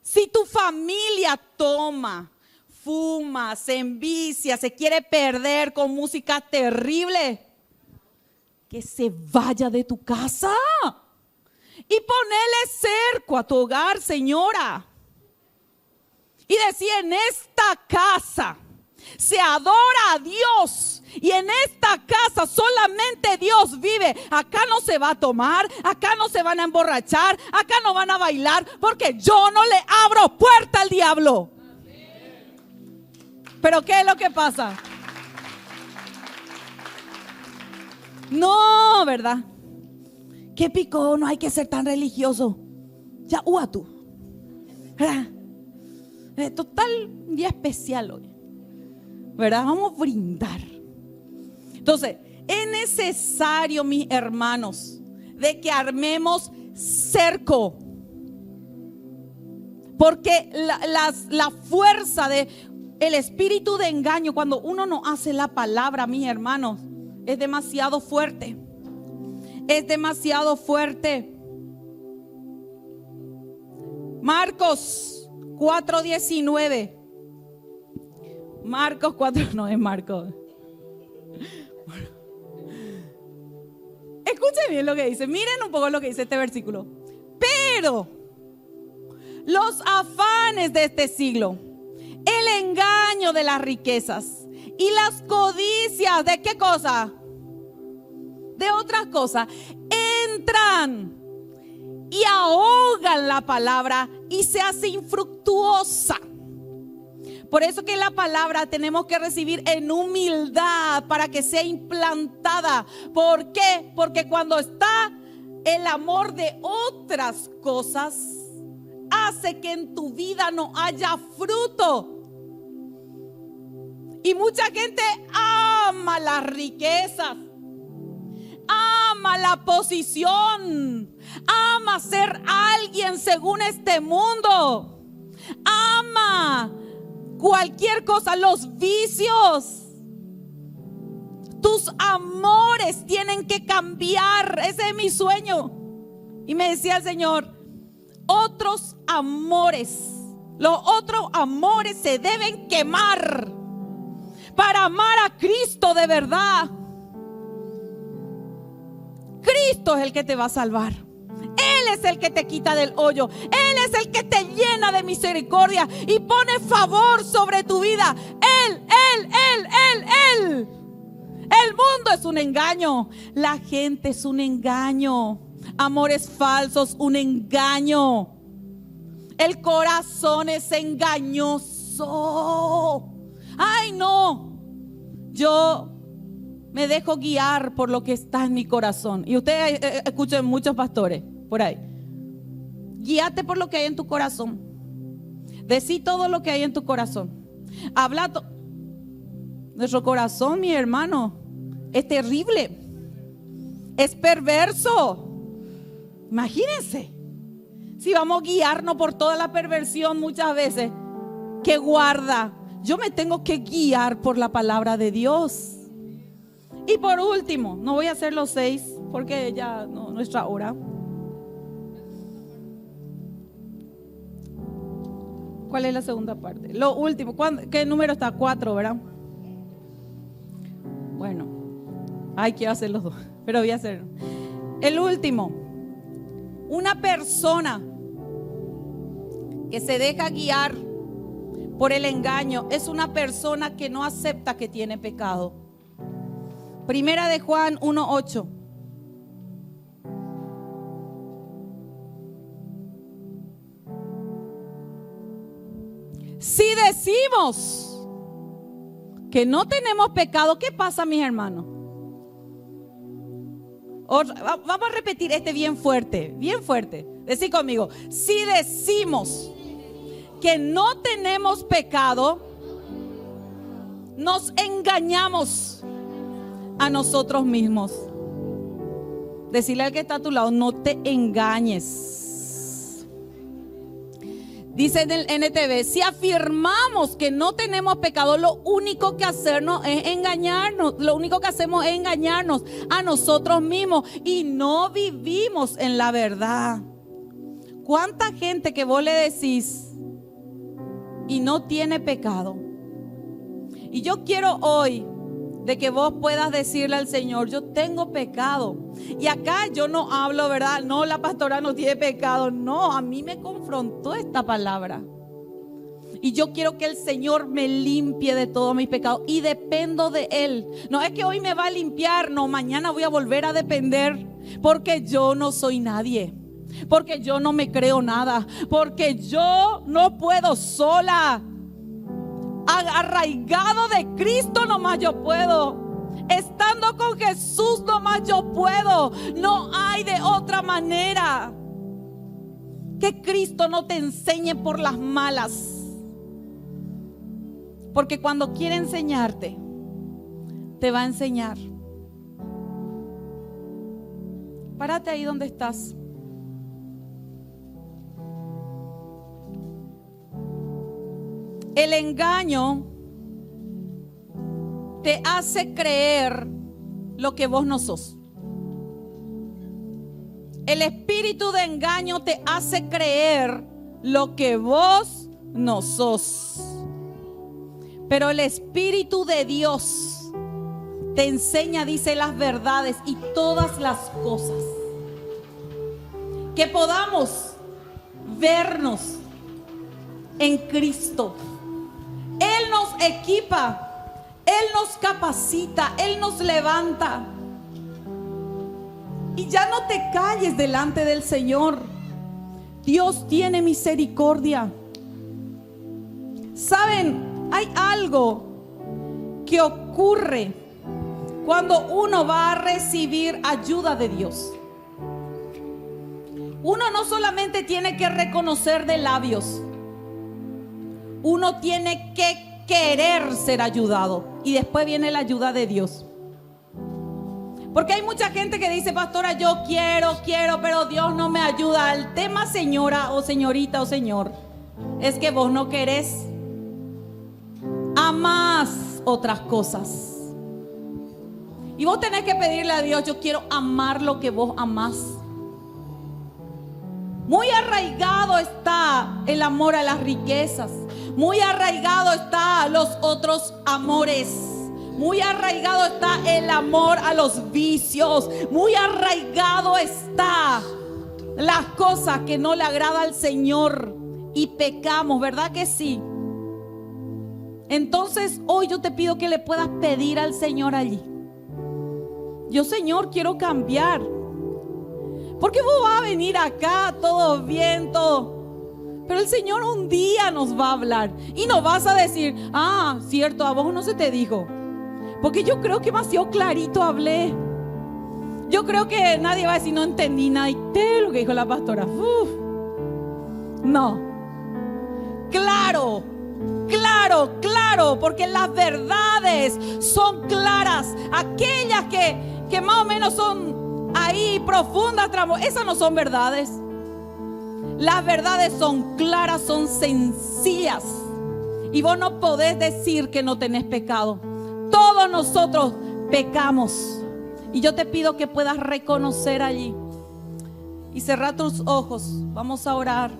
Si tu familia toma, fuma, se envicia, se quiere perder con música terrible, que se vaya de tu casa y ponele cerco a tu hogar, señora. Y decir, en esta casa se adora a Dios y en esta casa solamente Dios vive. Acá no se va a tomar, acá no se van a emborrachar, acá no van a bailar, porque yo no le abro puerta al diablo. Pero ¿qué es lo que pasa? No, ¿verdad? ¿Qué picó? No hay que ser tan religioso. Ya, tú. ¿Verdad? Total, un día especial hoy, ¿verdad? Vamos a brindar. Entonces, es necesario, mis hermanos, de que armemos cerco. Porque la fuerza del espíritu de engaño, cuando uno no hace la palabra, mis hermanos, es demasiado fuerte. Es demasiado fuerte. Marcos 4:19. Marcos 4, no es Marcos. Escuchen bien lo que dice. Miren un poco lo que dice este versículo. Pero los afanes de este siglo, el engaño de las riquezas y las codicias, ¿de qué cosa? De otras cosas, entran y ahogan la palabra y se hace infructuosa. Por eso que la palabra tenemos que recibir en humildad para que sea implantada. ¿Por qué? Porque cuando está el amor de otras cosas, hace que en tu vida no haya fruto. Y mucha gente ama las riquezas, ama la posición, ama ser alguien según este mundo, ama cualquier cosa, los vicios. Tus amores tienen que cambiar. Ese es mi sueño. Y me decía el Señor, otros amores, los otros amores se deben quemar para amar a Cristo de verdad. Cristo es el que te va a salvar. Él es el que te quita del hoyo. Él es el que te llena de misericordia y pone favor sobre tu vida. Él. El mundo es un engaño. La gente es un engaño. Amores falsos, un engaño. El corazón es engañoso. Ay, no. Yo me dejo guiar por lo que está en mi corazón. Y ustedes escuchen muchos pastores por ahí. Guíate por lo que hay en tu corazón. Decí todo lo que hay en tu corazón. Habla nuestro corazón, mi hermano, es terrible. Es perverso. Imagínense. Si vamos a guiarnos por toda la perversión muchas veces que guarda. Yo me tengo que guiar por la palabra de Dios. Y por último, no voy a hacer los 6 porque ya no nuestra hora. ¿Cuál es la segunda parte? Lo último, ¿qué número está? 4, ¿verdad? Bueno, quiero hacer los 2, pero voy a hacer el último. Una persona que se deja guiar por el engaño es una persona que no acepta que tiene pecado. Primera de Juan 1:8. Si decimos que no tenemos pecado, ¿qué pasa, mis hermanos? Vamos a repetir este bien fuerte, bien fuerte. Decí conmigo, si decimos que no tenemos pecado, nos engañamos a nosotros mismos. Decirle al que está a tu lado, no te engañes. Dice en el NTV, si afirmamos que no tenemos pecado, lo único que hacemos es engañarnos. Lo único que hacemos es engañarnos a nosotros mismos y no vivimos en la verdad. ¿Cuánta gente que vos le decís y no tiene pecado? Y yo quiero hoy de que vos puedas decirle al Señor, yo tengo pecado. Y acá yo no hablo, ¿verdad? No, la pastora no tiene pecado. No, a mí me confrontó esta palabra. Y yo quiero que el Señor me limpie de todos mis pecados. Y dependo de Él. No es que hoy me va a limpiar. No, mañana voy a volver a depender. Porque yo no soy nadie. Porque yo no me creo nada. Porque yo no puedo sola. Arraigado de Cristo nomás yo puedo. Estando con Jesús nomás yo puedo. No hay de otra manera. Que Cristo no te enseñe por las malas. Porque cuando quiere enseñarte, te va a enseñar. Párate ahí donde estás. El engaño te hace creer lo que vos no sos. El espíritu de engaño te hace creer lo que vos no sos. Pero el Espíritu de Dios te enseña, dice, las verdades y todas las cosas. Que podamos vernos en Cristo. Él nos equipa, Él nos capacita, Él nos levanta. Y ya no te calles delante del Señor. Dios tiene misericordia. ¿Saben? Hay algo que ocurre cuando uno va a recibir ayuda de Dios. Uno no solamente tiene que reconocer de labios. Uno tiene que querer ser ayudado. Y después viene la ayuda de Dios. Porque hay mucha gente que dice, pastora, yo quiero, pero Dios no me ayuda. El tema, señora o señorita o señor, es que vos no querés. Amás otras cosas. Y vos tenés que pedirle a Dios, yo quiero amar lo que vos amás. Muy arraigado está el amor a las riquezas. Muy arraigado está los otros amores. Muy arraigado está el amor a los vicios. Muy arraigado está las cosas que no le agrada al Señor. Y pecamos, ¿verdad que sí? Entonces hoy yo te pido que le puedas pedir al Señor allí. Yo, Señor, quiero cambiar. Porque vos vas a venir acá todo bien, todo. Pero el Señor un día nos va a hablar. Y no vas a decir, ah, cierto, a vos no se te dijo. Porque yo creo que demasiado clarito hablé. Yo creo que nadie va a decir, no entendí nada. Y te lo que dijo la pastora. No. Claro, claro, claro. Porque las verdades son claras. Aquellas que más o menos son ahí profundas, esas no son verdades. Las verdades son claras, son sencillas. Y vos no podés decir que no tenés pecado. Todos nosotros pecamos. Y yo te pido que puedas reconocer allí. Y cerrar tus ojos. Vamos a orar.